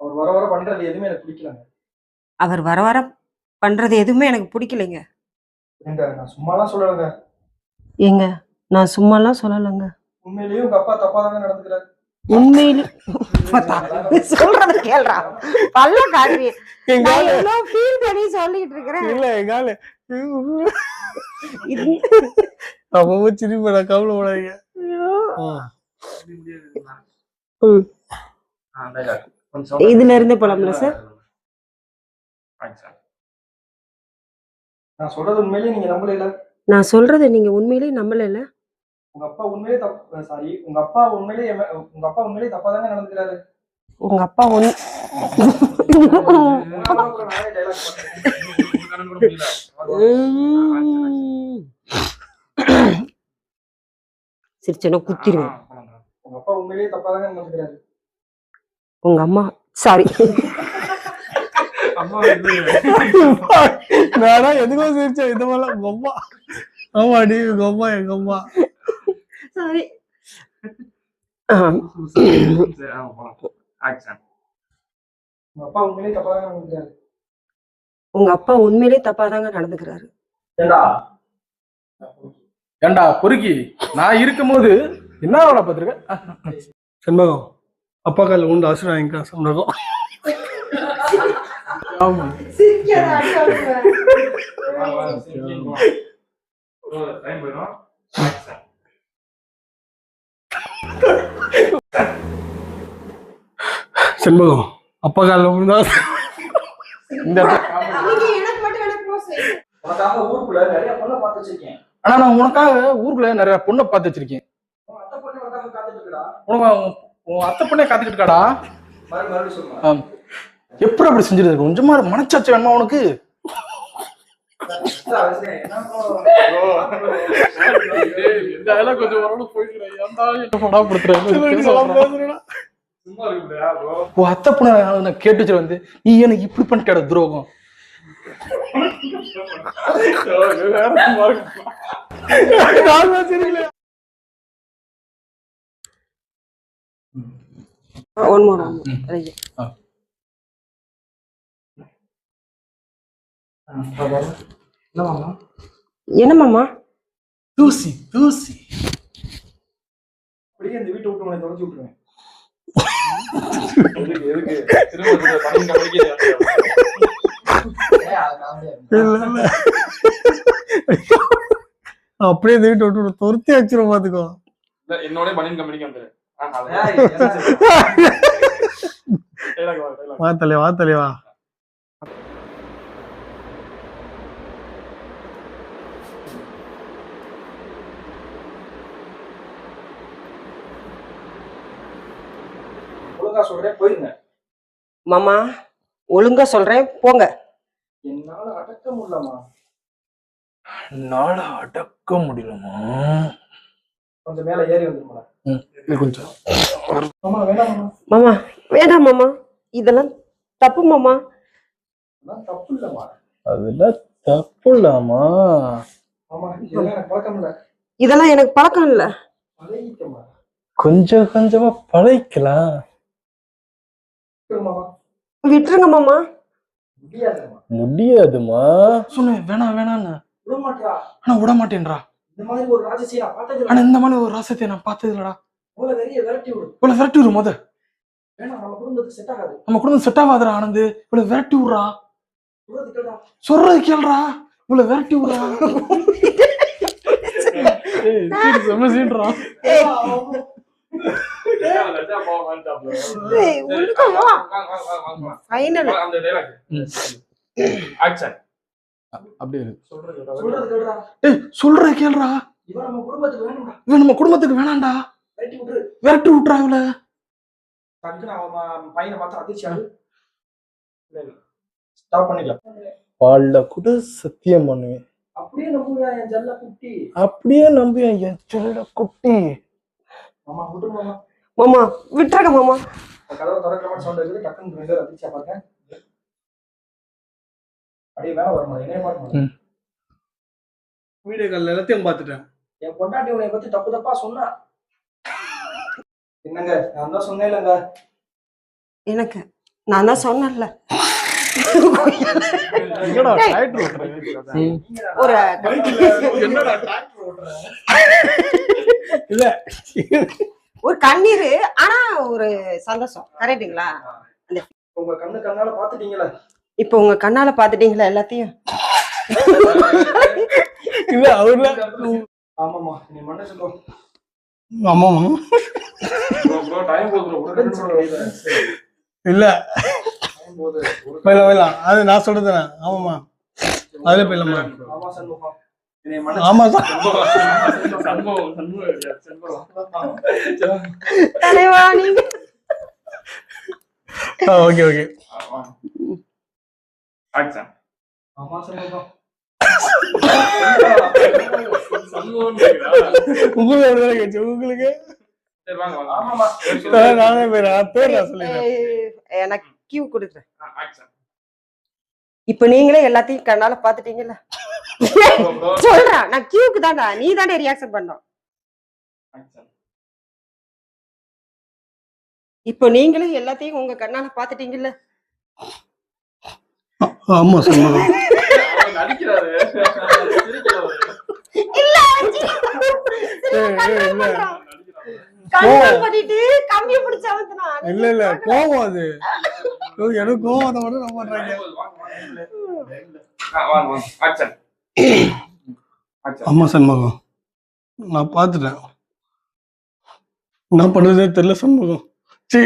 அவர் வர வர பண்றது எதுவுமே எனக்கு பிடிக்கலங்க. அவர் வர வர பண்றது எதுவுமே எனக்கு பிடிக்கலைங்க. ஏங்க நான் சும்மாலாம் சொல்லலைங்க. ஏங்க நான் சும்மாலாம் சொல்லலைங்க. உண்மையிலேயே உங்க அப்பா தப்பா தாங்க நடந்துக்கிறாரு. உண்மையிலே சொல்றத கேள்றா. பல்ல காட்டுறீ. நான் எவ்வளவு ஃபீல் பண்ணி சொல்லிட்டு இருக்கிறேன். இல்ல எங்கால அப்போ சிரிப்பா கவலைப்படாதீங்க. இதுல இருந்து போலாம்ல சார்? நான் சொல்றது உண்மையிலேயே நீங்க நம்பல. நான் சொல்றதை நீங்க உண்மையிலேயே நம்பல. உங்க அப்பா உண்மையிலேயே தப்பு. சாரி, உங்க அப்பா உண்மையிலேயே தப்பா தாங்க நடந்துக்கிறாரு. உங்க அப்பா சிரிச்சனா குத்திடுவேன். உங்க அப்பா உண்மையிலேயே தப்பா தாங்க நடந்துக்கிறாரு. உங்க அம்மா சாரி. நானா எதுக்கும் சிரிச்சேன். இந்த மாதிரிலாம் உங்க அம்மா. ஆமா டி உங்க அம்மா எங்க அம்மா. சாரி. உங்க அப்பா உண்மையிலேயே தப்பா தாங்க நடந்துக்கிறாரு. உங்க அப்பா உண்மையிலேயே தப்பா தாங்க நடந்துக்கிறாரு. ஏண்டா பொறுக்கி, நான் இருக்கும்போது என்ன வேலை பார்த்துருக்க? செண்பகம் அப்பா காலில் உண்டு அவசரம் செண்பகம். ஆமா செண்பகம் அப்பா காலில் உண்டா. இந்த உனக்காக ஊருக்குள்ள நிறைய பொண்ணை பார்த்து வச்சிருக்கேன். ஆனா நான் உனக்காக ஊருக்குள்ள நிறைய பொண்ணை பார்த்து வச்சிருக்கேன். அத்தை பொண்ணு உனக்காக காத்துட்டு இருக்கா. உன் அத்தை பொண்ணே காத்துக்கிட்டு இருக்காடா. மறுபடியும் சொல்லுங்க. எப்படி அப்படி செஞ்சிருக்கு? கொஞ்சமா மனச்சாட்சி வேணுமா உனக்கு? அத்தை பொண்ணு கேட்டு வச்சு வந்து நீ எனக்கு இப்படி பண்ணிட்ட துரோகம். என்ன மாமா? தூசி தூசி அப்படியே இந்த வீட்டை விட்டு உன்னை தொலைச்சு விட்டுருவேன். அப்படியே இந்த வீட்டை விட்டு துரத்தி வச்சிரும் பாத்துக்கோ. என்னோட பனியன் கம்பெனிக்கு வந்துரு. வா தலைவா. ஒழுங்கா சொல்றேன் போயிருங்க. மாமா ஒழுங்கா சொல்றேன் போங்க. என்னால அடக்க முடியலமா. என்னால அடக்க முடியலமா. கொஞ்சம் மேல ஏறி வந்துருமா. கொஞ்சம் மாமா வேணாம் மாமா. மாமா வேண்டாம் மாமா. இதெல்லாம் தப்பு மாமா. தப்பு இல்லம்மா. அதெல்லாம் தப்பு இல்லாமா. மாமா இதெல்லாம் எனக்கு பழக்கம் இல்ல. இதெல்லாம் எனக்கு பழக்கம் இல்ல. பழகிக்கமா. கொஞ்சம் கொஞ்சமா பழகிக்கலாம். விட்டுருங்க மாமா. முடியாதுமா. சொன்னேன் வேணான்னு. ஆனா விட மாட்டேன்றா. இந்த மாதிரி ஒரு ராஜசியை நான் பார்த்தது இல்ல. ஆனா இந்த மாதிரி ஒரு ராசத்தை நான் பார்த்தது இல்லடா. விரட்டி விடு. இவ்வளவு விரட்டி விடு முத. வேணாம் நம்ம குடும்பத்துக்கு செட் ஆகாது. நம்ம குடும்பம் செட் ஆகாதுடா ஆனந்து. இவ்வளவு விரட்டி விடுறா. சொல்றது கேளுடா. இவ்வளவு விரட்டி விடுறா. சமசீன்றா. சொல்ற கேளுடா. இவன் நம்ம குடும்பத்துக்கு வேணாம்டா. விரட்டி விட்டுறா இவள. பையனை பார்த்து அதிர்ச்சியாரு. ஸ்டாப் பண்ணிக்கலாம். பால்ல கூட சத்தியம் பண்ணுவேன். அப்படியே நம்புவேன் என் செல்ல குட்டி. அப்படியே நம்புவேன் என் செல்ல குட்டி. மாமா விட்டு மாமா. மாமா விட்டுருங்க மாமா. கதவை திறக்கிற மாதிரி சவுண்ட் இருக்குது. டக்குன்னு ரெண்டு அதிர்ச்சியா பார்த்தேன். அப்படியே மேல வரமா என்னைய பார்க்கணும். வீடியோ கால்ல எல்லாத்தையும் பார்த்துட்டேன். என் பொண்டாட்டி உன்னை பத்தி தப்பு தப்பா சொன்னா. என்னங்க நான் தான் சொன்னேன் இல்லங்க. எனக்கு நான் தான் சொன்னேன்ல. எங்கடா டேய். டிராக்டர் ஓட்டுறது? ஒரு என்னடா டிராக்டர் ஓட்டுற? இல்ல ஒரு கண்ணீர் ஆனா ஒரு சந்தோஷம். கரெக்டுங்களா? உங்க கண்ணால பாத்துட்டீங்களா? இப்ப உங்க கண்ணால பாத்துட்டீங்களா எல்லாத்தையும்? இல்ல அவர்ல ஆமாமா நீ மன்னிச்சுக்கோ. ஆமாமா ப்ரோ டைம் போகுது. இல்ல டைம் போகுது. போயிடலாம் அது நான் சொல்றதுதானே. ஆமாமா அதுல போயிடலாமா? ஆமா சண்முகம். என்னை ஆமா மன்னிச்சு. தலைவா நீங்க ஓகே ஓகே ஆக்சன். ஆமா சண்முகம். உங்களுக்கு அப்படிதானே கேச்சு உங்களுக்கு. சரி வாங்க வாங்க. ஆமாமா. நானே பேர் நான் சொல்லிடுறேன். எனக்கு கியூ கொடுக்குறேன். ஆக்சன். இப்ப நீங்களே எல்லாத்தையும் கண்ணால பாத்துட்டீங்கல்ல. சொல்றேன் நான் கியூக்கு தான்டா. நீ தானே ரியாக்ஷன் பண்ணோம். ஆக்சன். இப்போ நீங்களே எல்லாத்தையும் உங்க கண்ணால பாத்துட்டீங்கல்ல. ஆமா சொல்லுங்க. அவர் நடிக்கிறாரு. சிரிக்கிறாரு. இல்ல கண்ட்ரோல் பண்ணிட்டு கம்மிய பிடிச்சு அழுத்துனா. இல்ல இல்ல கோவம் அது. எனக்கு கோவம் அதை மட்டும் நம்ம பண்றாங்க. வாங்க வாங்க. ஆக்சன். ஆக்சன். ஆமா சண்முகம் நான் பாத்துட்டேன். என்ன பண்றதே தெரியல சண்முகம். சீ